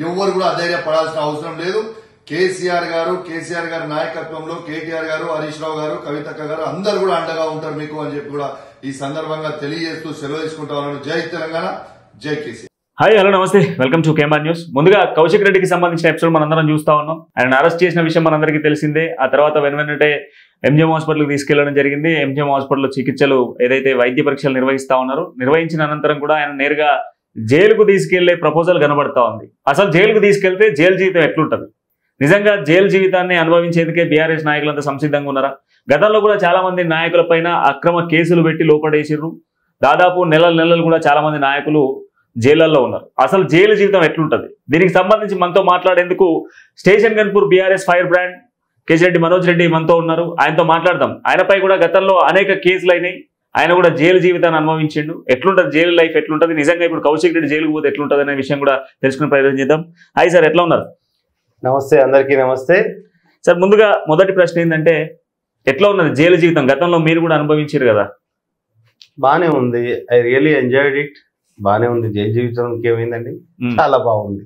ఎవరు కూడా అధైర్యపడాల్సిన అవసరం లేదు. కేసీఆర్ గారి నాయకత్వంలో కేటీఆర్ గారు, హరీష్ రావు గారు, కవితక్క గారు అందరు కూడా అండగా ఉంటారు మీకు అని చెప్పి కూడా ఈ సందర్భంగా తెలియజేస్తూ సెలవు తీసుకుంటా ఉన్నాను. జై తెలంగాణ, జై కేసీఆర్. హాయ్, హలో, నమస్తే, వెల్కమ్ టు కేఎంఆర్ న్యూస్. ముందుగా కౌశిక్ రెడ్డికి సంబంధించిన ఎపిసోడ్ మనందరం చూస్తా ఉన్నాం. ఆయన అరెస్ట్ చేసిన విషయం మనందరికీ తెలిసిందే. ఆ తర్వాత వెంటనే ఎంజిఎం హాస్పిటల్కి తీసుకెళ్లడం జరిగింది. ఎంజిఎం హాస్పిటల్లో చికిత్సలు ఏదైతే వైద్య పరీక్షలు నిర్వహిస్తా ఉన్నారో, నిర్వహించిన అనంతరం కూడా ఆయన నేరుగా జైలుకు తీసుకెళ్లే ప్రపోజల్ కనబడతా ఉంది. అసలు జైలుకు తీసుకెళ్తే జైలు జీవితం ఎట్లుంటది? నిజంగా జైలు జీవితాన్ని అనుభవించేందుకే బీఆర్ఎస్ నాయకులంతా సంసిద్ధంగా ఉన్నారా? గతంలో కూడా చాలా మంది నాయకుల పైన అక్రమ కేసులు పెట్టి లోపడేసిర్రు. దాదాపు నెలలు కూడా చాలా మంది నాయకులు జైళ్లలో ఉన్నారు. అసలు జైలు జీవితం ఎట్లుంటది? దీనికి సంబంధించి మనతో మాట్లాడేందుకు Station Ghanpur BRS fire brand Keshireddy Manoj Reddy మనతో ఉన్నారు. ఆయనతో మాట్లాడదాం. ఆయనపై కూడా గతంలో అనేక కేసులు అయినాయి. ఆయన కూడా జైలు జీవితాన్ని అనుభవించిండు. ఎట్లుంటది జైలు లైఫ్, ఎట్లుంటది నిజంగా ఇప్పుడు కౌశిక్ రెడ్డి జైలుకు పోతే ఎట్లుంటది అనే విషయం కూడా తెలుసుకునే ప్రయత్నం చేద్దాం. హాయ్ సార్, ఎట్లా ఉన్నారు? నమస్తే, అందరికీ నమస్తే సార్. ముందుగా మొదటి ప్రశ్న ఏంటంటే, ఎట్లా ఉన్నది జైలు జీవితం? గతంలో మీరు కూడా అనుభవించారు కదా. బానే ఉంది. I really enjoyed it. బానే ఉంది జైలు జీవితం. ఇంకేమైందండి, చాలా బాగుంది.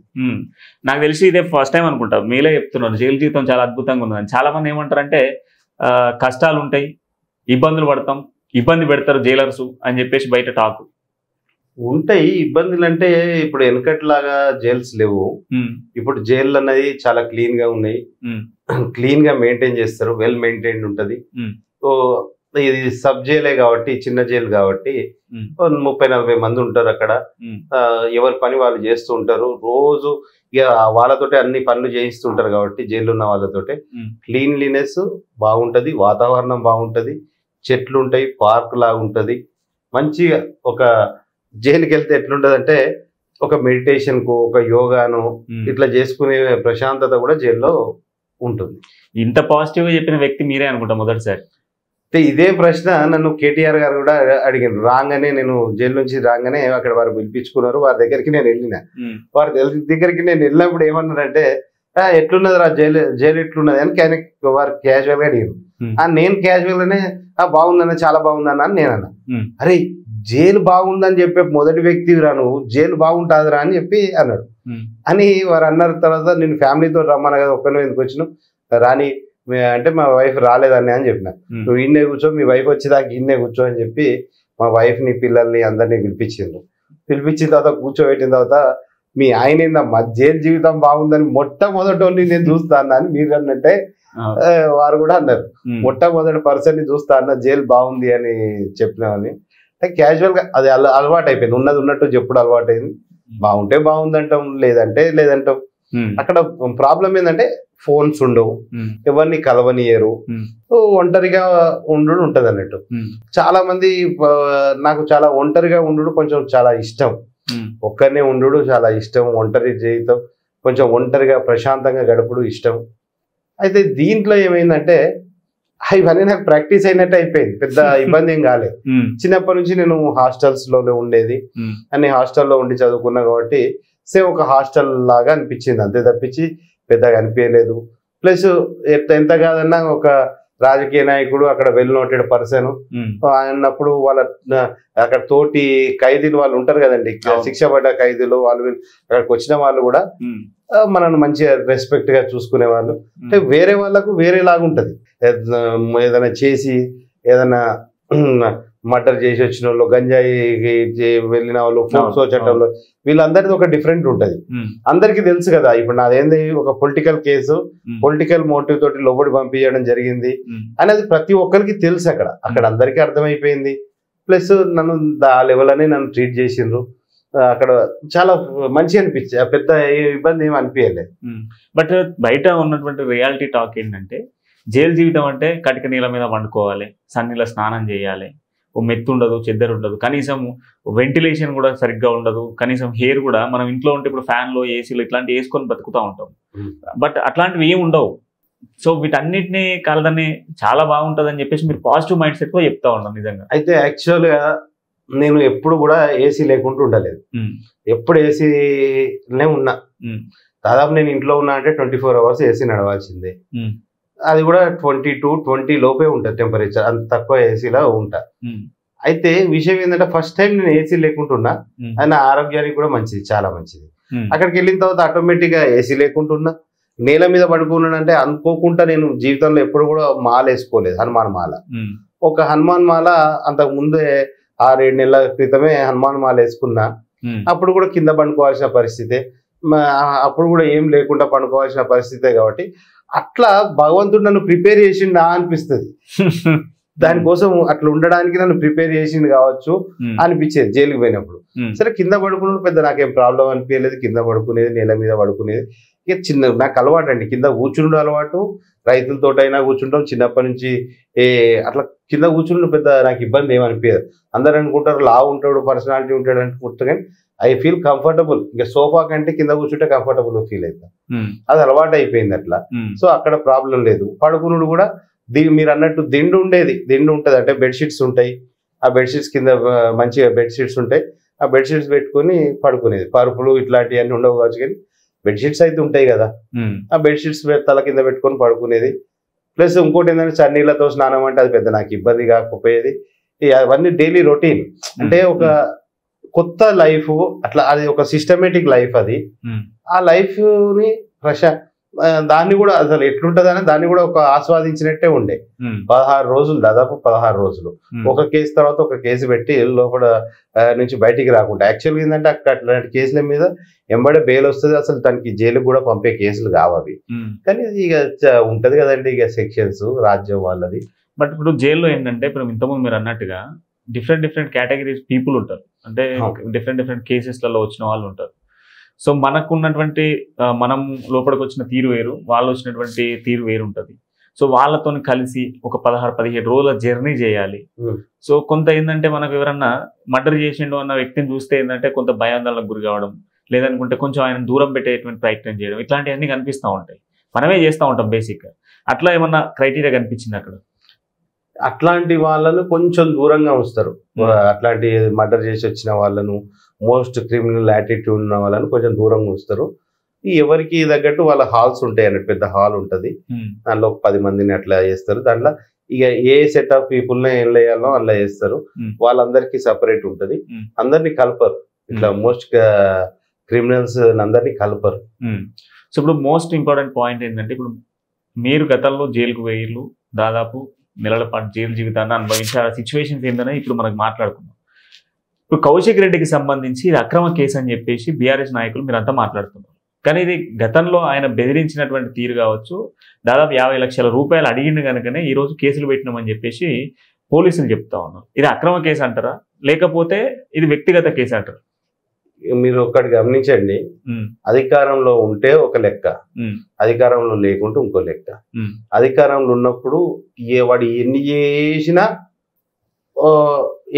నాకు తెలిసి ఇదే ఫస్ట్ టైం అనుకుంటా మీరే చెప్తున్నారు జైలు జీవితం చాలా అద్భుతంగా ఉన్నదని. చాలా మంది ఏమంటారంటే కష్టాలు ఉంటాయి, ఇబ్బందులు పడతాం, ఇబ్బంది పెడతారు జైలర్స్ అని చెప్పేసి బయట టాకు ఉంటాయి. ఇబ్బందులు అంటే ఇప్పుడు వెనకట్లాగా జైల్స్ లేవు. ఇప్పుడు జైలు అన్నది చాలా క్లీన్ గా ఉన్నాయి, క్లీన్ గా మెయింటైన్ చేస్తారు, వెల్ మెయింటైన్డ్ ఉంటది. సో ఇది సబ్ జైలే కాబట్టి, చిన్న జైలు కాబట్టి 30-40 మంది ఉంటారు అక్కడ. ఎవరి పని వాళ్ళు చేస్తూ ఉంటారు. రోజు ఇక వాళ్ళతోటి అన్ని పనులు చేయిస్తుంటారు కాబట్టి జైలు ఉన్న వాళ్ళతోటి క్లీన్లీనెస్ బాగుంటది, వాతావరణం బాగుంటది, చెట్లు ఉంటాయి, పార్క్ లాగా ఉంటది. మంచిగా ఒక జైలుకి వెళ్తే ఎట్లుంటది అంటే ఒక మెడిటేషన్ కు, ఒక యోగాను ఇట్లా చేసుకునే ప్రశాంతత కూడా జైల్లో ఉంటుంది. ఇంత పాజిటివ్ గా చెప్పిన వ్యక్తి మీరే అనుకుంటా మొదటిసారి. ఇదే ప్రశ్న నన్ను కేటీఆర్ గారు కూడా అడిగారు. రాగానే నేను జైలు నుంచి రాగానే అక్కడ వారు పిలిపించుకున్నారు. వారి దగ్గరికి నేను వెళ్ళిన. వారి దగ్గరికి నేను వెళ్ళినప్పుడు ఏమన్నారంటే, ఎట్లున్నది రా జైలు ఎట్లున్నది అని వారు క్యాజువల్ గా అడిగారు. నేను క్యాజువల్ గానే బాగుందన్న, చాలా బాగుందన్న అని నేను అన్నా. అరే జైలు బాగుందని చెప్పే మొదటి వ్యక్తి రా నువ్వు, జైలు బాగుంటుందిరా అని చెప్పి అన్నాడు. అని వారు అన్నారు. తర్వాత నేను ఫ్యామిలీతో రమ్మన్నా కదా, ఒక్కరిని ఎందుకు వచ్చినావు రాని అంటే మా వైఫ్ రాలేదని అని చెప్పిన. నువ్వు ఇన్నే కూర్చో, మీ వైఫ్ వచ్చేదాకా ఇన్నే కూర్చో అని చెప్పి మా వైఫ్ ని, పిల్లల్ని అందరినీ పిలిపించిండ్రు. పిలిపించిన తర్వాత కూర్చోబెట్టిన తర్వాత, మీ ఆయన ఏందమ్మా జైలు జీవితం బాగుందని మొట్టమొదటి నేను చూస్తా అన్నా అని మీరు అన్నట్టే వారు కూడా అన్నారు. మొట్టమొదటి పర్సన్ ని చూస్తా అన్న జైలు బాగుంది అని చెప్పినామని. క్యాజువల్ గా అది అలవాటు అయిపోయింది. ఉన్నది ఉన్నట్టు చెప్పుడు అలవాటు అయింది. బాగుంటే బాగుందంటాం, లేదంటే లేదంటాం. అక్కడ ప్రాబ్లం ఏంటంటే ఫోన్స్ ఉండవు, ఎవరిని కలవనియరు, ఒంటరిగా ఉండు ఉంటది అన్నట్టు. చాలా మంది నాకు చాలా ఒంటరిగా ఉండు కొంచెం చాలా ఇష్టం. ఒక్కరినే ఉండు చాలా ఇష్టం. ఒంటరి జీవితం, కొంచెం ఒంటరిగా ప్రశాంతంగా గడుపుడు ఇష్టం. అయితే దీంట్లో ఏమైందంటే ఇవన్నీ నాకు ప్రాక్టీస్ అయినట్టు అయిపోయింది. పెద్ద ఇబ్బంది ఏం కాలేదు. చిన్నప్పటి నుంచి నేను హాస్టల్స్ లో ఉండేది. అన్ని హాస్టల్లో ఉండి చదువుకున్నా కాబట్టి సేమ్ ఒక హాస్టల్ లాగా అనిపించింది. అంతే తప్పించి పెద్దగా అనిపించలేదు. ప్లస్ ఎంత కాదన్నా ఒక రాజకీయ నాయకుడు, అక్కడ వెల్ నోటెడ్ పర్సన్ అన్నప్పుడు వాళ్ళ అక్కడ తోటి ఖైదీలు వాళ్ళు ఉంటారు కదండి, శిక్ష పడ్డ ఖైదీలు వాళ్ళు అక్కడికి వచ్చిన వాళ్ళు కూడా మనల్ని మంచిగా రెస్పెక్ట్ గా చూసుకునే వాళ్ళు. అంటే వేరే వాళ్ళకు వేరేలాగా ఉంటది. ఏదైనా చేసి ఏదైనా మర్డర్ చేసి వచ్చిన వాళ్ళు, గంజాయి వెళ్ళిన వాళ్ళు, ఫోక్సో చట్టంలో వీళ్ళందరిది ఒక డిఫరెంట్ ఉంటది. అందరికీ తెలుసు కదా. ఇప్పుడు నాదేంది ఒక పొలిటికల్ కేసు, పొలిటికల్ మోటివ్ తోటి లోబడి పంపించడం జరిగింది అనేది ప్రతి ఒక్కరికి తెలుసు. అక్కడ అందరికీ అర్థమైపోయింది. ప్లస్ నన్ను ఆ లెవెల్ అని నన్ను ట్రీట్ చేసిండ్రు. అక్కడ చాలా మంచి అనిపించింది. పెద్ద ఇబ్బంది ఏమి అనిపించలేదు. బట్ బయట ఉన్నటువంటి రియాలిటీ టాక్ ఏంటంటే, జైలు జీవితం అంటే కటిక నీళ్ళ మీద వండుకోవాలి, సన్నీళ్ళ స్నానం చేయాలి, ఓ మెత్తు ఉండదు, చెద్దరు ఉండదు, కనీసం వెంటిలేషన్ కూడా సరిగ్గా ఉండదు, కనీసం హెయిర్ కూడా మనం ఇంట్లో ఉంటే ఇప్పుడు ఫ్యాన్లో, ఏసీలో ఇట్లాంటివి వేసుకొని బతుకుతూ ఉంటాం. బట్ అట్లాంటివి ఏమి ఉండవు. సో వీటన్నిటిని కాలదని చాలా బాగుంటుంది అని చెప్పేసి మీరు పాజిటివ్ మైండ్ సెట్ తో చెప్తా ఉంటాం. నిజంగా అయితే యాక్చువల్గా నేను ఎప్పుడు కూడా ఏసీ లేకుండా ఉండలేదు. ఎప్పుడు ఏసీనే ఉన్నా. దాదాపు నేను ఇంట్లో ఉన్నా అంటే 24 hours ఏసీ నడవాల్సిందే. అది కూడా 22-20 లోపే ఉంటుంది టెంపరేచర్. అంత తక్కువ ఏసీలో ఉంటా. అయితే విషయం ఏంటంటే ఫస్ట్ టైం నేను ఏసీ లేకుంటున్నా. అది నా ఆరోగ్యానికి కూడా మంచిది, చాలా మంచిది. అక్కడికి వెళ్ళిన తర్వాత ఆటోమేటిక్ గా ఏసీ లేకుంటున్నా, నేల మీద పడుకున్నానంటే అనుకోకుండా నేను జీవితంలో ఎప్పుడు కూడా మాల వేసుకోలేదు, హనుమాన్ మాల. ఒక హనుమాన్ మాల అంతకు ముందే 6-7 నెలల క్రితమే హనుమాన్ మాల వేసుకున్నా. అప్పుడు కూడా కింద పండుకోవాల్సిన పరిస్థితే, అప్పుడు కూడా ఏం లేకుండా పండుకోవాల్సిన పరిస్థితే. కాబట్టి అట్లా భగవంతుడు నన్ను ప్రిపేర్ చేసిండా అనిపిస్తుంది. దానికోసం అట్లా ఉండడానికి నన్ను ప్రిపేర్ చేసిండు కావచ్చు అనిపించేది జైలుకి పోయినప్పుడు. సరే కింద పడుకున్నప్పుడు పెద్ద నాకేం ప్రాబ్లం అనిపించలేదు, కింద పడుకునేది, నేల మీద పడుకునేది. ఇక చిన్న నాకు అలవాటు అండి, కింద కూర్చుండు అలవాటు, రైతులతోటైనా కూర్చుంటాం చిన్నప్పటి నుంచి. అట్లా కింద కూర్చుంటే పెద్ద నాకు ఇబ్బంది ఏమనిపించదు. అందరు అనుకుంటారు లా ఉంటాడు, పర్సనాలిటీ ఉంటాడు అనుకుంటారు, కానీ ఐ ఫీల్ కంఫర్టబుల్. ఇంకా సోఫా కంటే కింద కూర్చుంటే కంఫర్టబుల్ ఫీల్ అవుతాం, అది అలవాటు అయిపోయింది అట్లా. సో అక్కడ ప్రాబ్లం లేదు. పడుకునుడు కూడా మీరు అన్నట్టు దిండు ఉండేది, దిండు ఉంటుంది అంటే బెడ్షీట్స్ ఉంటాయి, ఆ బెడ్షీట్స్ కింద మంచిగా బెడ్షీట్స్ ఉంటాయి, ఆ బెడ్షీట్స్ పెట్టుకుని పడుకునేది. పరుపులు ఇట్లాంటివన్నీ ఉండవు కావచ్చు, కానీ బెడ్షీట్స్ అయితే ఉంటాయి కదా, ఆ బెడ్షీట్స్ తల కింద పెట్టుకొని పడుకునేది. ప్లస్ ఇంకోటి ఏంటంటే చన్నీళ్ళతో స్నానం అంటే అది పెద్ద నాకు ఇబ్బంది కాకపోయేది. అవన్నీ డైలీ రొటీన్. అంటే ఒక కొత్త లైఫ్, అట్లా అది ఒక సిస్టమేటిక్ లైఫ్. అది ఆ లైఫ్ ని దాన్ని కూడా అసలు ఎట్లుంటదని దాన్ని కూడా ఒక ఆస్వాదించినట్టే ఉండే. 16 రోజులు, దాదాపు 16 రోజులు ఒక కేసు తర్వాత ఒక కేసు పెట్టి లోపల నుంచి బయటికి రాకుండా. యాక్చువల్గా ఏంటంటే అట్లాంటి కేసుల మీద ఎంబడే బెయిల్ వస్తుంది, అసలు తనకి జైలుకు కూడా పంపే కేసులు కావవి. కానీ ఇక ఉంటది కదండి ఇక సెక్షన్స్, రాజ్యం వాళ్ళది. బట్ ఇప్పుడు జైల్లో ఏంటంటే ఇప్పుడు ఇంతకుముందు మీరు అన్నట్టుగా డిఫరెంట్ కేటగిరీస్ పీపుల్ ఉంటారు, అంటే డిఫరెంట్ కేసెస్లలో వచ్చిన వాళ్ళు ఉంటారు. సో మనకున్నటువంటి మనం లోపలికి వచ్చిన తీరు వేరు, వాళ్ళు వచ్చినటువంటి తీరు వేరు ఉంటుంది. సో వాళ్ళతో కలిసి ఒక 16-17 రోజుల జర్నీ చేయాలి. సో కొంత ఏంటంటే మనకు ఎవరన్నా మర్డర్ చేసిండు అన్న వ్యక్తిని చూస్తే ఏంటంటే కొంత భయాందోళనకు గురి కావడం, లేదనుకుంటే కొంచెం ఆయన దూరం పెట్టేటువంటి ప్రయత్నం చేయడం, ఇట్లాంటివన్నీ కనిపిస్తూ ఉంటాయి. మనమే చేస్తూ ఉంటాం బేసిక్గా. అట్లా ఏమన్నా క్రైటీరియా కనిపించింది అక్కడ? అట్లాంటి వాళ్ళను కొంచెం దూరంగా ఉంచుతారు. అట్లాంటి మర్డర్ చేసి వచ్చిన వాళ్ళను, మోస్ట్ క్రిమినల్ యాటిట్యూడ్ ఉన్న వాళ్ళని కొంచెం దూరంగా ఉంచుతారు. ఎవరికి తగ్గట్టు వాళ్ళ హాల్స్ ఉంటాయి అన్నట్టు, పెద్ద హాల్ ఉంటుంది, దాంట్లో 10 మందిని అట్లా చేస్తారు. దాంట్లో ఇక ఏ సెట్ ఆఫ్ పీపుల్ని ఏం వేయాలో అలా చేస్తారు. వాళ్ళందరికీ సపరేట్ ఉంటుంది, అందరినీ కలపరు. ఇట్లా మోస్ట్ క్రిమినల్స్ అందరినీ కలపరు. సో ఇప్పుడు మోస్ట్ ఇంపార్టెంట్ పాయింట్ ఏంటంటే, ఇప్పుడు మీరు గతంలో జైలుకు వేయర్లు, దాదాపు నెలల పాటు జైలు జీవితాన్ని అనుభవించే ఆ సిచ్యువేషన్స్ ఏంటనే ఇప్పుడు మనకు మాట్లాడుకున్నాం. ఇప్పుడు కౌశిక్ రెడ్డికి సంబంధించి ఇది అక్రమ కేసు అని చెప్పేసి బీఆర్ఎస్ నాయకులు మీరంతా మాట్లాడుతున్నారు. కానీ ఇది గతంలో ఆయన బెదిరించినటువంటి తీరు కావచ్చు, దాదాపు 50 లక్షల రూపాయలు అడిగిండు కనుకనే ఈ రోజు కేసులు పెట్టినామని చెప్పేసి పోలీసులు చెప్తా ఉన్నారు. ఇది అక్రమ కేసు అంటారా, లేకపోతే ఇది వ్యక్తిగత కేసు అంటారా? మీరు ఒక్కటి గమనించండి, అధికారంలో ఉంటే ఒక లెక్క, అధికారంలో లేకుంటే ఇంకో లెక్క. అధికారంలో ఉన్నప్పుడు వాడు ఎన్ని చేసినా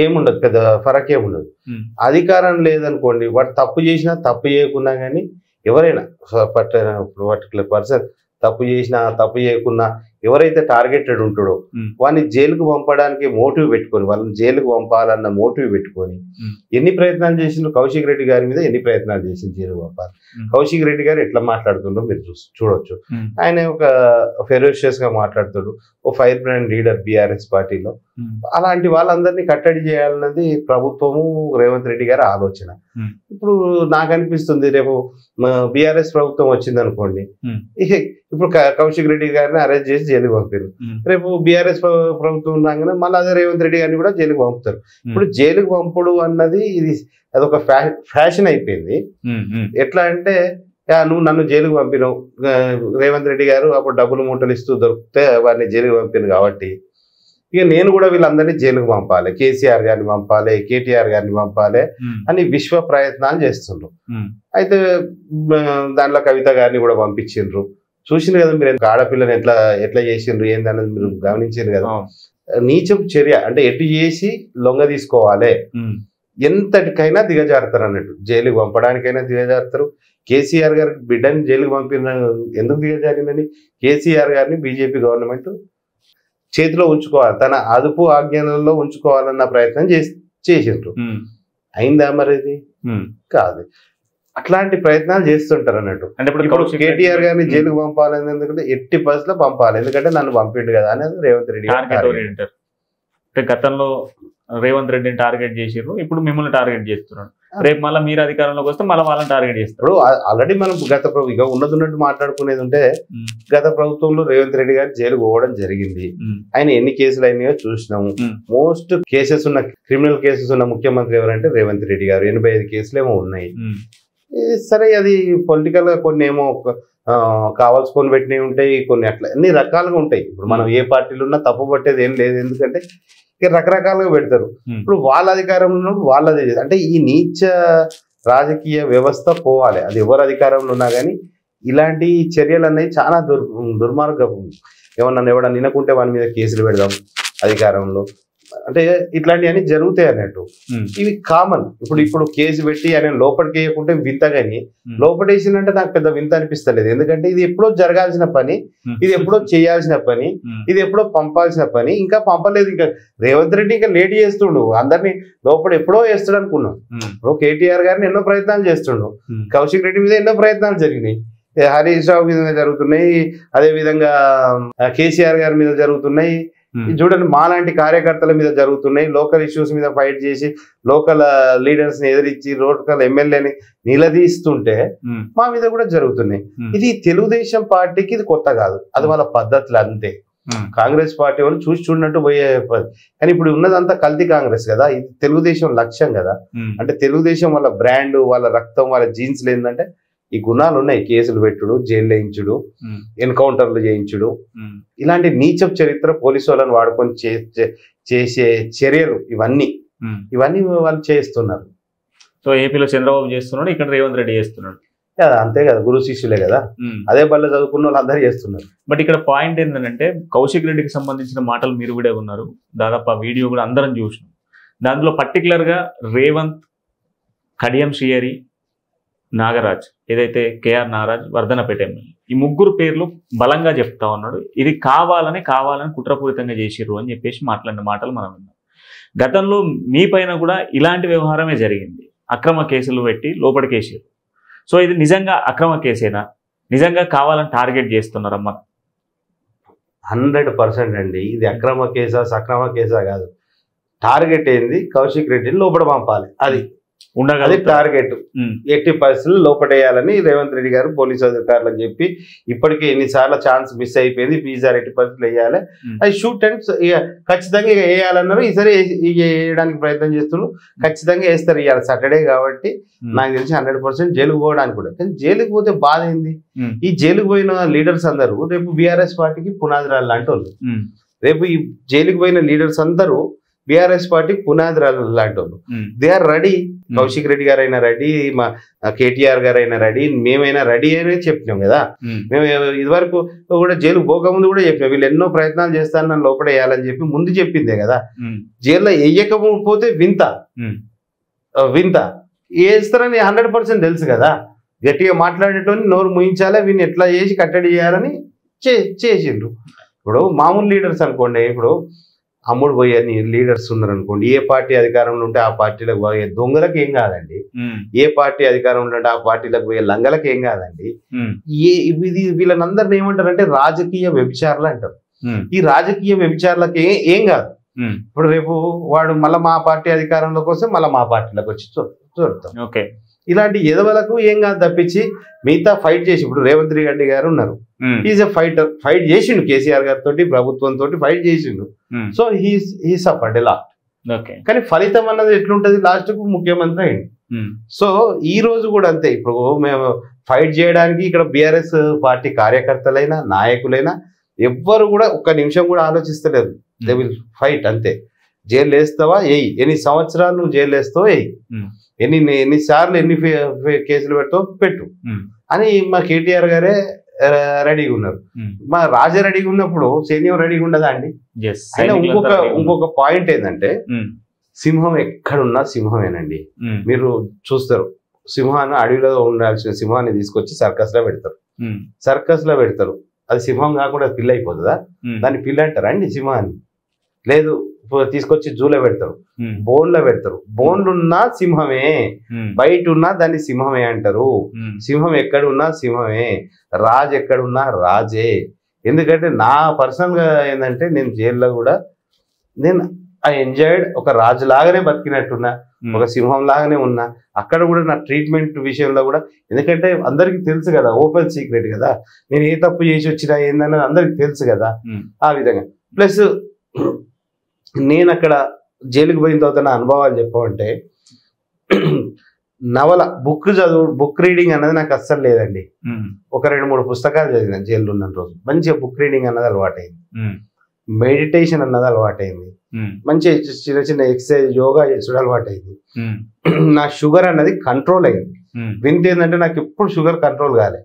ఏముండదు, పెద్ద ఫరక్ ఏముండదు. అధికారం లేదనుకోండి, వాడు తప్పు చేసినా తప్పు చేయకున్నా కానీ, ఎవరైనా పర్టికులర్ పర్సన్ తప్పు చేసినా తప్పు చేయకున్నా, ఎవరైతే టార్గెటెడ్ ఉంటాడో వాడిని జైలుకు పంపడానికి మోటివ్ పెట్టుకొని, వాళ్ళని జైలుకు పంపాలన్న మోటివ్ పెట్టుకొని ఎన్ని ప్రయత్నాలు చేసిండ్రు. కౌశిక్ రెడ్డి గారి మీద ఎన్ని ప్రయత్నాలు చేసింది జైలుకు పంపాలి. కౌశిక్ రెడ్డి గారు ఎట్లా మాట్లాడుతుండో మీరు చూడొచ్చు. ఆయన ఒక ఫెరోషియస్ గా మాట్లాడుతాడు, ఓ ఫైర్ బ్రాండ్ లీడర్ బీఆర్ఎస్ పార్టీలో. అలాంటి వాళ్ళందరినీ కట్టడి చేయాలన్నది ప్రభుత్వము, రేవంత్ రెడ్డి గారి ఆలోచన. ఇప్పుడు నాకు అనిపిస్తుంది, రేపు బీఆర్ఎస్ ప్రభుత్వం వచ్చింది అనుకోండి, ఇప్పుడు కౌశిక్ రెడ్డి గారిని అరెస్ట్ చేసి జైలుకి పంపారు. రేపు బీఆర్ఎస్ ప్రభుత్వం ఉన్నాగానే మళ్ళీ అదే రేవంత్ రెడ్డి గారిని కూడా జైలుకి పంపుతారు. ఇప్పుడు జైలుకి పంపుడు అన్నది ఇది అదొక ఫ్యాషన్ అయిపోయింది. ఎట్లా అంటే, నువ్వు నన్ను జైలుకి పంపినావు, రేవంత్ రెడ్డి గారు అప్పుడు డబ్బులు మూటలు ఇస్తూ దొరికితే వారిని జైలుకి పంపాను కాబట్టి ఇక నేను కూడా వీళ్ళందరినీ జైలుకు పంపాలి, కేసీఆర్ గారిని పంపాలి, కేటీఆర్ గారిని పంపాలి అని విశ్వ ప్రయత్నాలు చేస్తుండ్రు. అయితే దాంట్లో కవిత గారిని కూడా పంపించిండ్రు. చూసిండ్రు కదా మీరు, ఆడపిల్లని ఎట్లా చేసిండ్రు ఏందన్నది మీరు గమనించారు కదా. నీచపు చర్య అంటే ఎటు చేసి లొంగ తీసుకోవాలి, ఎంతటికైనా దిగజారుతారు అన్నట్టు. జైలుకి పంపడానికైనా దిగజారుతారు. కేసీఆర్ గారికి బిడ్డని జైలుకి పంపిన ఎందుకు దిగజారిందని, కేసీఆర్ గారిని బీజేపీ గవర్నమెంట్ చేతిలో ఉంచుకోవాలి, తన అదుపు ఆజ్ఞలలో ఉంచుకోవాలన్న ప్రయత్నం చేసిండ్రు. అయిందా మరి? ఇది కాదు. అట్లాంటి ప్రయత్నాలు చేస్తుంటారు అన్నట్టు. అంటే ఇప్పుడు కేటీఆర్ గారిని జైలుకు పంపాలని ఎందుకంటే ఎట్టి పరిస్థితిలో పంపాలి, ఎందుకంటే నన్ను పంపిండు కదా అనేది రేవంత్ రెడ్డి గారు. గతంలో రేవంత్ రెడ్డిని టార్గెట్ చేసిర్రు, ఇప్పుడు మిమ్మల్ని టార్గెట్ చేస్తున్నాడు. రేపు మళ్ళీ మీరు అధికారంలోకి వస్తే మళ్ళీ వాళ్ళని టార్గెట్ చేస్తారు. ఇప్పుడు ఆల్రెడీ మనం గత ఇక ఉన్నది మాట్లాడుకునేది ఉంటే గత ప్రభుత్వంలో రేవంత్ రెడ్డి గారు జైలు పోవడం జరిగింది. ఆయన ఎన్ని కేసులు అయినాయో చూసినాము. మోస్ట్ కేసెస్ ఉన్న క్రిమినల్ కేసెస్ ఉన్న ముఖ్యమంత్రి ఎవరంటే రేవంత్ రెడ్డి గారు. 85 కేసులు ఏమో ఉన్నాయి. సరే, అది పొలిటికల్ గా కొన్ని ఏమో కావాల్సుకొని పెట్టినవి ఉంటాయి, కొన్ని అట్లా అన్ని రకాలుగా ఉంటాయి. ఇప్పుడు మనం ఏ పార్టీలు ఉన్నా తప్పు పట్టేది ఏం లేదు, ఎందుకంటే ఇక రకరకాలుగా పెడతారు. ఇప్పుడు వాళ్ళ అధికారంలో ఉన్నప్పుడు వాళ్ళదే. అంటే ఈ నీచ రాజకీయ వ్యవస్థ పోవాలి, అది ఎవరు అధికారంలో ఉన్నా కానీ. ఇలాంటి చర్యలు అనేవి చాలా దుర్మార్గం. ఎవరన్నా ఎవడన్నా వినకుంటే వాని మీద కేసులు పెడదాం అధికారంలో, అంటే ఇట్లాంటివన్నీ జరుగుతాయి అన్నట్టు. ఇవి కామన్. ఇప్పుడు కేసు పెట్టి ఆయన లోపలికి వేయకుంటే వింత, కానీ లోపడేసిందంటే నాకు పెద్ద వింత అనిపిస్తలేదు. ఎందుకంటే ఇది ఎప్పుడో జరగాల్సిన పని, ఇది ఎప్పుడో చేయాల్సిన పని, ఇది ఎప్పుడో పంపాల్సిన పని. ఇంకా పంపలేదు. ఇంకా రేవంత్ రెడ్డి ఇంకా లేట్ చేస్తుండు, అందరినీ లోపల ఎప్పుడో వేస్తాడు అనుకున్నాం. ఇప్పుడు కేటీఆర్ గారిని ఎన్నో ప్రయత్నాలు చేస్తుండు, కౌశిక్ రెడ్డి మీద ఎన్నో ప్రయత్నాలు జరిగినాయి, హరీష్ రావు మీద జరుగుతున్నాయి, అదే విధంగా కేసీఆర్ గారి మీద జరుగుతున్నాయి. చూడండి, మాలాంటి కార్యకర్తల మీద జరుగుతున్నాయి. లోకల్ ఇష్యూస్ మీద ఫైట్ చేసి లోకల్ లీడర్స్ ని ఎదిరించి లోకల్ ఎమ్మెల్యేని నిలదీస్తుంటే మా మీద కూడా జరుగుతున్నాయి. ఇది తెలుగుదేశం పార్టీకి ఇది కొత్త కాదు, అది వాళ్ళ పద్ధతులు అంతే. కాంగ్రెస్ పార్టీ వాళ్ళు చూసి చూడనట్టు పోయే. కానీ ఇప్పుడు ఉన్నదంతా కల్తీ కాంగ్రెస్ కదా, ఇది తెలుగుదేశం లక్ష్యం కదా. అంటే తెలుగుదేశం వాళ్ళ బ్రాండ్, వాళ్ళ రక్తం, వాళ్ళ జీన్స్ ఏంటంటే ఈ గుణాలు ఉన్నాయి. కేసులు పెట్టుడు, జైలు వేయించుడు, ఎన్కౌంటర్లు చేయించుడు, ఇలాంటి నీచపు చరిత్ర పోలీసు వాళ్ళని వాడుకొని చేసే చర్యలు ఇవన్నీ వాళ్ళు చేస్తున్నారు. సో ఏపీలో చంద్రబాబు చేస్తున్నాడు, ఇక్కడ రేవంత్ రెడ్డి చేస్తున్నాడు. అంతే కదా, గురు శిష్యులే కదా, అదే బల్ల చదువుకున్న వాళ్ళు అందరూ చేస్తున్నారు. బట్ ఇక్కడ పాయింట్ ఏంటంటే కౌశిక్ రెడ్డికి సంబంధించిన మాటలు మీరు కూడా ఉన్నారు, దాదాపు ఆ వీడియో కూడా అందరం చూసినాం. దాంట్లో పర్టికులర్ గా రేవంత్, కడియం శ్రీహరి, నాగరాజ్, ఏదైతే కేఆర్ నాగరాజ్, వర్ధనపేట ఎమ్మెల్యే, ఈ ముగ్గురు పేర్లు బలంగా చెప్తా ఉన్నాడు. ఇది కావాలని కుట్రపూరితంగా చేసిర్రు అని చెప్పేసి మాట్లాడిన మాటలు మనం విన్నాం. గతంలో మీ పైన కూడా ఇలాంటి వ్యవహారమే జరిగింది, అక్రమ కేసులు పెట్టి లోపలికేసారు. సో ఇది నిజంగా అక్రమ కేసేనా, నిజంగా కావాలని టార్గెట్ చేస్తున్నారమ్మా? 100% అండి. ఇది అక్రమ కేసా సక్రమ కేసా కాదు, టార్గెట్ ఏంది కౌశిక్ రెడ్డిని లోపల పంపాలి, అది ఉండగలి టార్గెట్. ఎట్టి పరిస్థితులు లోపడేయాలని రేవంత్ రెడ్డి గారు పోలీసు అధికారులకు చెప్పి ఇప్పటికే ఎన్నిసార్లు ఛాన్స్ మిస్ అయిపోయింది, ఈసారి ఎట్టి పరిస్థితులు వేయాలి, అది షూట్ అండ్ ఖచ్చితంగా ఇక వేయాలన్నారు. ఈసారి వేయడానికి ప్రయత్నం చేస్తున్నారు, ఖచ్చితంగా వేస్తారు. ఇవాళ సాటర్డే కాబట్టి నాకు తెలిసి 100% జైలుకు పోవడానికి కూడా. కానీ జైలుకు పోతే బాధ ఏంది, ఈ జైలుకు పోయిన లీడర్స్ అందరూ రేపు బీఆర్ఎస్ పార్టీకి పునాదిరాలు లాంటి వాళ్ళు. రేపు ఈ జైలుకు పోయిన లీడర్స్ అందరూ బీఆర్ఎస్ పార్టీ పునాదిరాలు లాంటి వాళ్ళు. They are ready. Kaushik Reddy గారు అయినా రెడీ, మా కేటీఆర్ గారు అయినా రెడీ, మేమైనా రెడీ అని చెప్పినాం కదా. మేము ఇదివరకు కూడా జైలు పోకముందు కూడా చెప్పినాం, వీళ్ళు ఎన్నో ప్రయత్నాలు చేస్తాను నన్ను లోపడేయాలని చెప్పి ముందు చెప్పిందే కదా. జైల్లో వేయకపోతే వింత వేస్తారని 100% తెలుసు కదా. గట్టిగా మాట్లాడేటోని నోరు ముయించాలి, వీళ్ళని ఎట్లా చేసి కట్టడి చేయాలని చేసిండ్రు. ఇప్పుడు మామూలు లీడర్స్ అనుకోండి, ఇప్పుడు అమ్ముడు పోయే లీడర్స్ ఉన్నారు అనుకోండి, ఏ పార్టీ అధికారంలో ఉంటే ఆ పార్టీలకు పోయే దొంగలకు ఏం కాదండి, ఏ పార్టీ అధికారంలో ఉంటే ఆ పార్టీలకు పోయే లంగలకు ఏం కాదండి. వీళ్ళనందరిని ఏమంటారంటే రాజకీయ వ్యభిచారులు అంటారు. ఈ రాజకీయ వ్యభిచారులకు ఏం కాదు. ఇప్పుడు రేపు వాడు మళ్ళీ మా పార్టీ అధికారంలోకి వస్తే మళ్ళీ మా పార్టీలోకి వచ్చి చూడతాం. ఓకే, ఇలాంటి ఎదవలకు ఏం కాదు తప్పించి మిగతా ఫైట్ చేసి, ఇప్పుడు రేవంత్ రెడ్డి గారు ఉన్నారు, ఈజ్ ఎ ఫైటర్, ఫైట్ చేసిండు కేసీఆర్ గారితో, ప్రభుత్వంతో ఫైట్ చేసిండు. So he suffered a lot. కానీ ఫలితం అన్నది ఎట్లుంటది, లాస్ట్ కు ముఖ్యమంత్రి అయింది. సో ఈ రోజు కూడా అంతే. ఇప్పుడు మేము ఫైట్ చేయడానికి ఇక్కడ బీఆర్ఎస్ పార్టీ కార్యకర్తలైనా నాయకులైనా ఎవ్వరు కూడా ఒక్క నిమిషం కూడా ఆలోచిస్తలేరు. దే విల్ ఫైట్ అంతే. జైలు వేస్తావా ఎయ్యి, ఎన్ని సంవత్సరాలు నువ్వు జైలు వేస్తావో ఎయ్యి, ఎన్నిసార్లు ఎన్ని కేసులు పెడతావు పెట్టు అని మా కేటీఆర్ గారే రెడీగా ఉన్నారు. మా రాజా రెడీగా ఉన్నప్పుడు సైన్యం రెడీగా ఉండదా అండి? అయినా ఇంకొక పాయింట్ ఏంటంటే, సింహం ఎక్కడున్నా సింహమేనండి. మీరు చూస్తారు, సింహాన్ని అడవిలో ఉండాల్సిన సింహాన్ని తీసుకొచ్చి సర్కస్ లో పెడతారు. అది సింహం కాకుండా పిల్ల అయిపోతుందా? దాన్ని పిల్ల అంటారా అండి సింహాన్ని? లేదు, తీసుకొచ్చి జూలో పెడతారు, బోన్లో పెడతారు. బోన్లున్నా సింహమే, బయట ఉన్నా దాన్ని సింహమే అంటారు. సింహం ఎక్కడున్నా సింహమే, రాజు ఎక్కడున్నా రాజే. ఎందుకంటే నా పర్సనల్ గా ఏంటంటే, నేను జైల్లో కూడా నేను ఐ ఎంజాయ్డ్. ఒక రాజు లాగానే బతికినట్టున్నా, ఒక సింహం లాగానే ఉన్నా. అక్కడ కూడా నా ట్రీట్మెంట్ విషయంలో కూడా, ఎందుకంటే అందరికీ తెలుసు కదా, ఓపెన్ సీక్రెట్ కదా, నేను ఏ తప్పు చేసి వచ్చినా ఏందన్నది అందరికి తెలుసు కదా. ఆ విధంగా ప్లస్ నేను అక్కడ జైలుకి పోయిన తర్వాత నా అనుభవాలు చెప్పమంటే, నవల బుక్ రీడింగ్ అన్నది నాకు అస్సలు లేదండి. ఒక 2-3 పుస్తకాలు చదివిన జైల్లో ఉన్న రోజు. మంచిగా బుక్ రీడింగ్ అన్నది అలవాటైంది, మెడిటేషన్ అన్నది అలవాటైంది, మంచి చిన్న చిన్న ఎక్సర్సైజ్ యోగా చేసుడు అలవాటైంది. నా షుగర్ అన్నది కంట్రోల్ అయింది. వింత ఏంటంటే నాకు ఎప్పుడు షుగర్ కంట్రోల్ కాలే,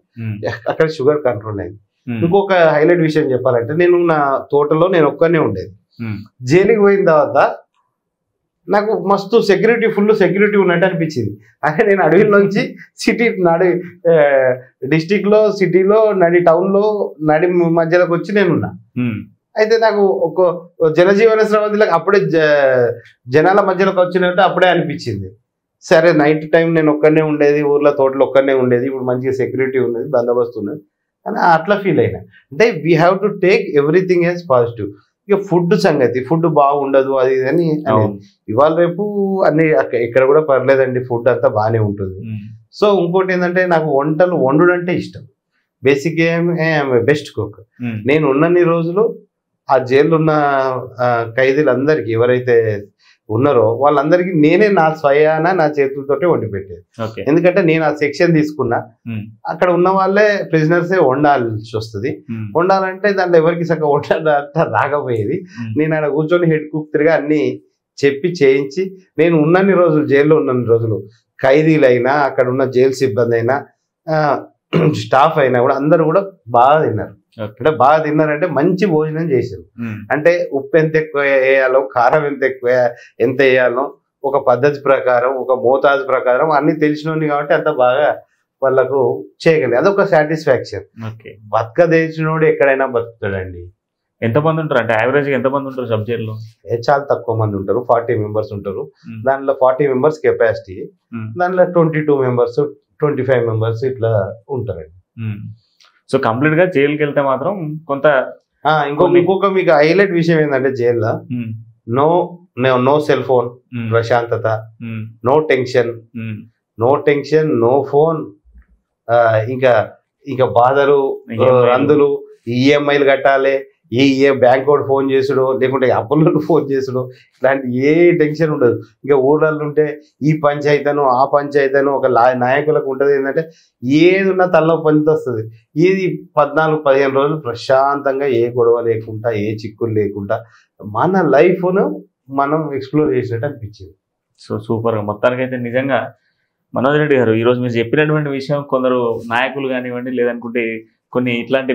అక్కడ షుగర్ కంట్రోల్ అయింది. ఇంకొక హైలైట్ విషయం చెప్పాలంటే, నేను నా తోటలో నేను ఒక్కనే ఉండేది. జైలుకి పోయిన తర్వాత నాకు మస్తు సెక్యూరిటీ, ఫుల్ సెక్యూరిటీ ఉన్నట్టు అనిపించింది. అదే నేను అడవిలోంచి సిటీ డిస్టిక్ లో, సిటీలో, టౌన్ లో మధ్యలోకి వచ్చి నేనున్నా. అయితే నాకు ఒక జనజీవన స్రవంతిలోకి అప్పుడే జనాల మధ్యలోకి వచ్చినట్టు అప్పుడే అనిపించింది. సరే నైట్ టైం నేను ఒక్కనే ఉండేది, ఊర్లో తోటలో ఒక్కనే ఉండేది, ఇప్పుడు మంచిగా సెక్యూరిటీ ఉన్నది, బందోబస్తు ఉన్నది అని అట్లా ఫీల్ అయినా. అంటే we have to take everything as positive. ఇక ఫుడ్ సంగతి, ఫుడ్ బాగుండదు అది ఇది అని ఇవాళ రేపు అన్ని ఇక్కడ కూడా పర్లేదండి, ఫుడ్ అంతా బాగానే ఉంటుంది. సో ఇంకోటి ఏంటంటే, నాకు వంటలు వండుడు అంటే ఇష్టం. Basic best cook. నేను ఉన్నన్ని రోజులు ఆ జైల్లో ఉన్న ఖైదీలందరికీ ఎవరైతే ఉన్నారో వాళ్ళందరికీ నేనే నా స్వయాన నా చేతులతోటే వండి పెట్టేది. ఎందుకంటే నేను ఆ సెక్షన్ తీసుకున్నా, అక్కడ ఉన్న వాళ్ళే ప్రిజనర్సే వండాల్సి వస్తుంది. వండాలంటే దాంట్లో ఎవరికి సగం వండాలంటే రాకపోయేది. నేను అక్కడ కూర్చొని హెడ్ కుక్ తిరిగా అన్ని చెప్పి చేయించి, నేను ఉన్నన్ని రోజులు జైల్లో ఉన్నన్ని రోజులు ఖైదీలైనా, అక్కడ ఉన్న జైలు సిబ్బంది అయినా, స్టాఫ్ అయినా కూడా అందరూ కూడా బాగా తిన్నారు. అంటే బాగా తిన్నారంటే మంచి భోజనం చేశారు. అంటే ఉప్పు ఎంత ఎక్కువ వేయాలో, కారం ఎంత వేయాలో ఒక పద్ధతి ప్రకారం, ఒక మోతాజు ప్రకారం అన్ని తెలిసినోని కాబట్టి అంత బాగా వాళ్ళకు చేయగలిగి అదొక సాటిస్ఫాక్షన్. బతక తెలిసినోడు ఎక్కడైనా బతుకుతాడండి. ఎంతమంది ఉంటారు అంటే యావరేజ్ ఎంతమంది ఉంటారు సబ్జెక్ట్లో? చాలా తక్కువ మంది ఉంటారు, 40 మెంబర్స్ ఉంటారు. దాంట్లో 40 మెంబర్స్ కెపాసిటీ, దాంట్లో 22 మెంబర్స్ 25 మెంబర్స్ ఇట్లా ఉంటారండి. సో కంప్లీట్ గా జైలుకి వెళ్తే మాత్రం కొంత ఇంకొక మీకు హైలైట్ విషయం ఏంటంటే, జైల్లో నో సెల్ ఫోన్, ప్రశాంతత, నో టెన్షన్, నో ఫోన్, ఇంకా బాధలు, రందులు, ఈఎంఐలు కట్టాలి, బ్యాంక్ వాడు ఫోన్ చేసుడు, లేకుంటే అప్పుల్లో ఫోన్ చేసుడు, ఇలాంటి ఏ టెన్షన్ ఉండదు. ఇంకా ఊర్లలో ఉంటే ఈ పంచాయతీను ఆ పంచాయతీను ఒక నాయకులకు ఉంటుంది ఏంటంటే, ఏది ఉన్నా తలలో పంచి వస్తుంది. ఇది 14-15 రోజులు ప్రశాంతంగా ఏ గొడవ లేకుండా, ఏ చిక్కులు లేకుండా మన లైఫ్ను మనం ఎక్స్ప్లోర్ చేసినట్టు అనిపించింది. సో సూపర్గా మొత్తానికి అయితే నిజంగా మనోజ్ రెడ్డి గారు ఈరోజు మీరు చెప్పినటువంటి విషయం కొందరు నాయకులు కానివ్వండి, లేదనుకుంటే కొన్ని ఇట్లాంటి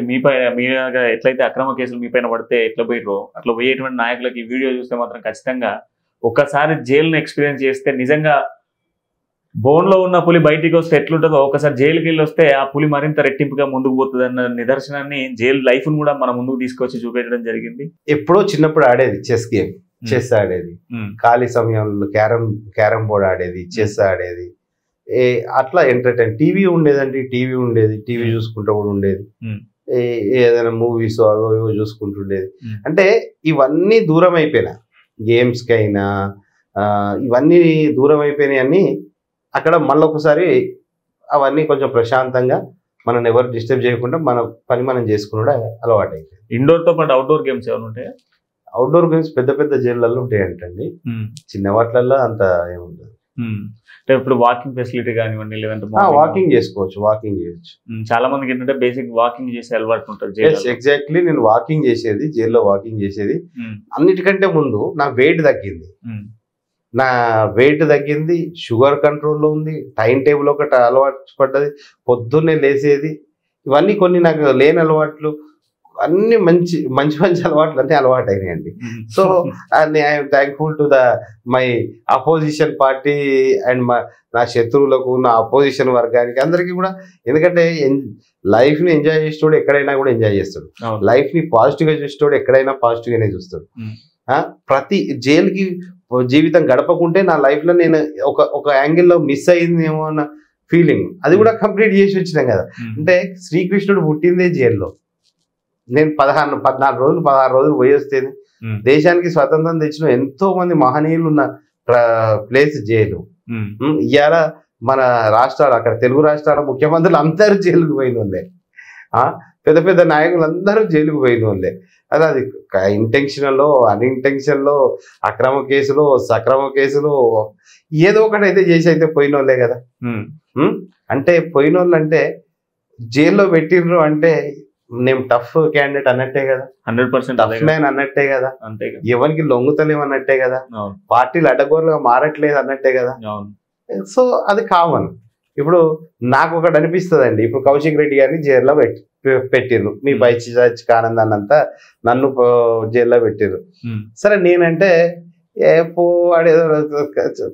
మీగా ఎట్లయితే అక్రమ కేసులు మీ పైన పడితే ఎట్లా పోయిర్రో అట్లా పోయేటువంటి నాయకులకి ఈ వీడియో చూస్తే మాత్రం ఖచ్చితంగా ఒక్కసారి జైలును ఎక్స్పీరియన్స్ చేస్తే, నిజంగా బోన్లో ఉన్న పులి బయటికి వస్తే ఎట్లుంటుందో ఒకసారి జైలుకి వెళ్ళి వస్తే ఆ పులి మరింత రెట్టింపుగా ముందుకు పోతుంది అన్న నిదర్శనాన్ని జైలు లైఫ్ను కూడా మన ముందుకు తీసుకొచ్చి చూపెట్టడం జరిగింది. ఎప్పుడో చిన్నప్పుడు ఆడేది చెస్ ఆడేది, ఖాళీ సమయంలో క్యారమ్ బోర్డ్ ఆడేది, చెస్ ఆడేది, అట్లా ఎంటర్టైన్. టీవీ ఉండేదండి, టీవీ చూసుకుంటూ కూడా ఉండేది. ఏదైనా మూవీస్ అవి చూసుకుంటుండేది. అంటే ఇవన్నీ దూరం అయిపోయినా, గేమ్స్కి అయినా ఇవన్నీ దూరం అయిపోయినాయని అక్కడ మళ్ళీ ఒకసారి అవన్నీ కొంచెం ప్రశాంతంగా మనం ఎవరు డిస్టర్బ్ చేయకుండా మన పని మనం చేసుకునే అలవాటు అయిపోయింది. ఇండోర్తో పాటు అవుట్డోర్ గేమ్స్ ఏమైనా ఉంటాయా? అవుట్డోర్ గేమ్స్ పెద్ద జైళ్ళల్లో ఉంటాయంటండి, చిన్న వాటిల్లో అంత ఏముండదు. అంటే ఇప్పుడు వాకింగ్ ఫెసిలిటీ కానివ్వండి, లేదంటే వాకింగ్ చేయొచ్చు. చాలా మందికి ఏంటంటే బేసిక్ వాకింగ్ చేసే అలవాటు ఉంటుంది. ఎగ్జాక్ట్లీ నేను వాకింగ్ చేసేది, జైల్లో వాకింగ్ చేసేది. అన్నిటికంటే ముందు నా వెయిట్ తగ్గింది, షుగర్ కంట్రోల్లో ఉంది, టైం టేబుల్ ఒకటి అలవాటు పడ్డది, పొద్దున్నే లేసేది. ఇవన్నీ కొన్ని నాకు లేని అలవాట్లు, అన్ని మంచి అలవాట్లు అన్నీ అలవాటు అయినాయండి. So I'm thankful to my opposition party and నా శత్రువులకు, నా అపోజిషన్ వర్గానికి, అందరికీ కూడా. ఎందుకంటే లైఫ్ని ఎంజాయ్ చేసేటోడు ఎక్కడైనా కూడా ఎంజాయ్ చేస్తాడు, లైఫ్ని పాజిటివ్గా చూసేటోడు ఎక్కడైనా పాజిటివ్గానే చూస్తాడు. ప్రతి జైలుకి జీవితం గడపకుంటే నా లైఫ్లో నేను ఒక యాంగిల్లో మిస్ అయిందేమో అన్న ఫీలింగ్, అది కూడా కంప్లీట్ చేసి వచ్చినాం కదా. అంటే శ్రీకృష్ణుడు పుట్టిందే జైల్లో, నేను 14 రోజులు 16 రోజులు పోయి వస్తేనే దేశానికి స్వతంత్రం తెచ్చిన ఎంతో మంది మహనీయులు ఉన్న ప్లేస్ జైలు. ఇవాళ మన రాష్ట్రాలు అక్కడ తెలుగు రాష్ట్రాల ముఖ్యమంత్రులు అందరూ జైలుకు పోయిన వాళ్ళే, పెద్ద పెద్ద నాయకులు అందరూ జైలుకు పోయిన వాళ్ళే. అది ఇంటెన్షనల్లో అన్ఇంటెన్షన్లో అక్రమ కేసులో సక్రమ కేసులో ఏదో ఒకటి అయితే చేసి అయితే పోయిన వాళ్ళే కదా. అంటే పోయిన వాళ్ళు అంటే జైల్లో పెట్టిండ్రు అంటే నేను టఫ్ క్యాండిడేట్ అన్నట్టే కదా, 100% టఫ్ మ్యాన్ అన్నట్టే కదా, అంతే ఎవరికి లొంగుతలేమన్నట్టే కదా, పార్టీలు అడ్డగోరుగా మారట్లేదు అన్నట్టే కదా. సో అది కామన్. ఇప్పుడు నాకు ఒకటి అనిపిస్తుంది అండి, ఇప్పుడు కౌశిక్ రెడ్డి గారిని జైల్లో పెట్టిర్రు, మీ బైచి ఆనంద్ అన్నంతా నన్ను జైల్లో పెట్టిర్రు. సరే నేనంటే వాడేదో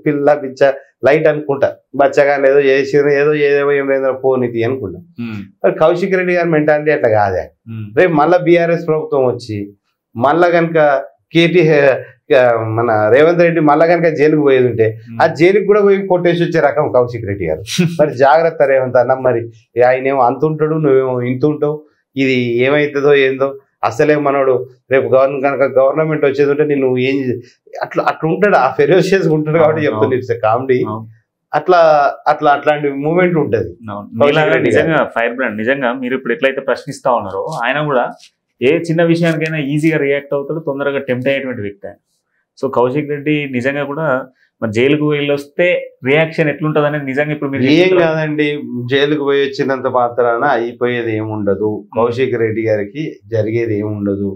పిల్ల బిచ్చ లైట్ అనుకుంటా, బచ్చగా ఏదో చేసిర్రు ఏదో ఏదో పోనీతి అనుకుంటా. మరి కౌశిక్ రెడ్డి గారి మెంటాలిటీ అట్లా కాదే. రేపు మళ్ళా బీఆర్ఎస్ ప్రభుత్వం వచ్చి మళ్ళా కనుక మన రేవంత్ రెడ్డి మళ్ళా కనుక జైలుకు పోయేది ఉంటే ఆ జైలుకి కూడా పోయి కొట్టేసి వచ్చే రకం కౌశిక్ రెడ్డి గారు. మరి జాగ్రత్త రేవంత్ అన్న, మరి ఆయనేమో అంత ఉంటాడు నువ్వేమో ఇంత ఉంటావు, ఇది ఏమవుతుందో ఏందో. అసలే మనోడు రేపు గవర్నమెంట్ వచ్చేది ఉంటే నేను ఏం అట్లా ఉంటాడు, ఆ ఫెరోషియస్ ఉంటాడు కాబట్టి చెప్తుంది. It's comedy. అట్లాంటి మూమెంట్ ఉంటది. నిజంగా ఫైర్ బ్రాండ్. నిజంగా మీరు ఇప్పుడు ఎట్లయితే ప్రశ్నిస్తా ఉన్నారో ఆయన కూడా ఏ చిన్న విషయానికైనా ఈజీగా రియాక్ట్ అవుతాడు, తొందరగా టెంప్ట్ అయ్యేటువంటి వ్యక్తి ఆయన. సో కౌశిక్ రెడ్డి నిజంగా కూడా మరి జైలుకు వెళ్ళి వస్తే రియాక్షన్ ఎట్లుంటది అనేది నిజంగా ఇప్పుడు మీరు ఏం కాదండి, జైలుకు పోయి వచ్చినంత మాత్రాన అయిపోయేది ఏముండదు. కౌశిక్ రెడ్డి గారికి జరిగేది ఏముండదు.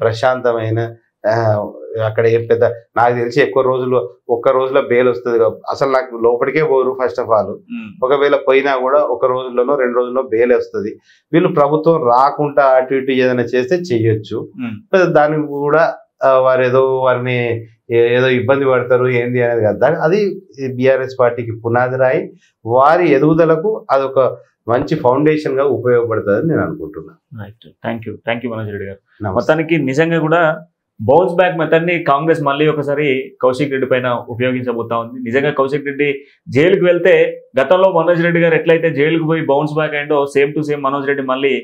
ప్రశాంతమైన అక్కడ ఏం పెద్ద నాకు తెలిసి ఒక్క రోజులో బెయిల్ వస్తుంది. అసలు నాకు లోపలికే పోరు ఫస్ట్ ఆఫ్ ఆల్. ఒకవేళ పోయినా కూడా 1 రోజుల్లోనో 2 రోజుల్లో బెయిల్ వస్తుంది. వీళ్ళు ప్రభుత్వం రాకుండా అటు ఇటు ఏదైనా చేస్తే చెయ్యొచ్చు. దానికి కూడా వారిని ఏదో ఇబ్బంది పడతారు ఏంది అనేది కదా. అది బీఆర్ఎస్ పార్టీకి పునాది రాయి, వారి ఎదుగుదలకు అదొక మంచి ఫౌండేషన్ గా ఉపయోగపడుతుంది నేను అనుకుంటున్నాను. థ్యాంక్ యూ మనోజ్ రెడ్డి గారు. మొత్తానికి నిజంగా కూడా బౌన్స్ బ్యాక్ మెథడ్ ని కాంగ్రెస్ మళ్ళీ ఒకసారి కౌశిక్ రెడ్డి పైన ఉపయోగించబోతా ఉంది. నిజంగా కౌశిక్ రెడ్డి జైలుకు వెళ్తే గతంలో మనోజ్ రెడ్డి గారు ఎట్లయితే జైలుకు పోయి బౌన్స్ బ్యాక్ అయిందో same to same Manoj Reddy మళ్ళీ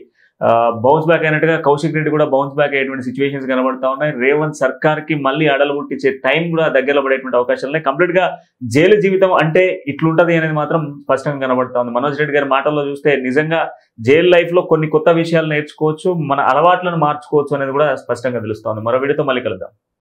బౌన్స్ బ్యాక్ అయినట్టుగా కౌశిక్ రెడ్డి కూడా బౌన్స్ బ్యాక్ అయ్యేటువంటి సిచ్యువేషన్స్ కనబడతా ఉన్నాయి. రేవంత్ సర్కార్ కి మళ్ళీ అడలు పుట్టించే టైం కూడా దగ్గరలో పడేటువంటి అవకాశాలు ఉన్నాయి. కంప్లీట్ గా జైలు జీవితం అంటే ఇట్లుంటది అనేది మాత్రం స్పష్టంగా కనబడతా ఉంది. మనోజ్ రెడ్డి గారి మాటల్లో చూస్తే నిజంగా జైలు లైఫ్ లో కొన్ని కొత్త విషయాలు నేర్చుకోవచ్చు, మన అలవాట్లను మార్చుకోవచ్చు అనేది కూడా స్పష్టంగా తెలుస్తా ఉంది. మరో వీడియోతో మళ్ళీ కలుద్దాం.